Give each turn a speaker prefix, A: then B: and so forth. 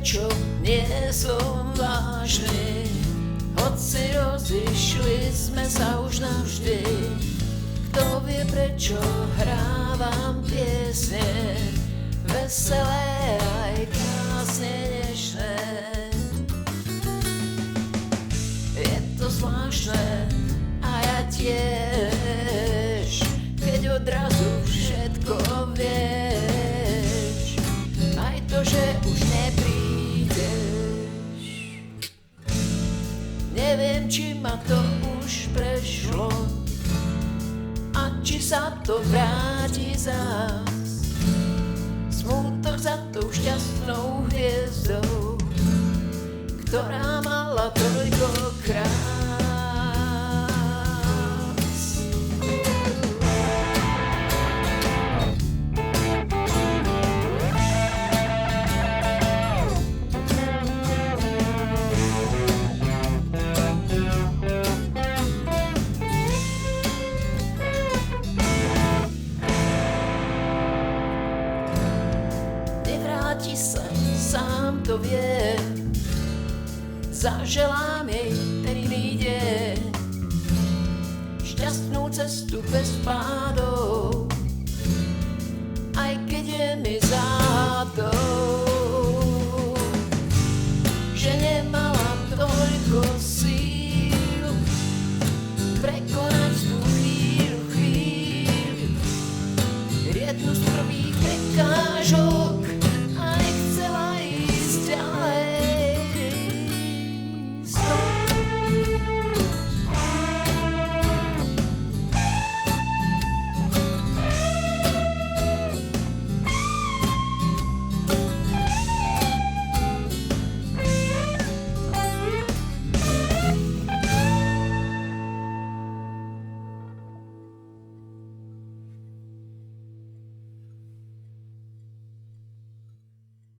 A: prečo nie som vážny, hoci rozišli sme sa už navždy. Kto vie, prečo hrávam piesne, veselé aj krásne nežné. Je to zvláštne a ja tiež, keď odrazu všetko vieš, aj to, že už neprídeš. Neviem, či ma to už prešlo a či sa to vráti zás. Smútok za tou šťastnou hviezdou, ktorá mala toľko krás. Nevráti sa, sám to vie, zaželám jej ten iný deň, šťastnú cestu bez pádov,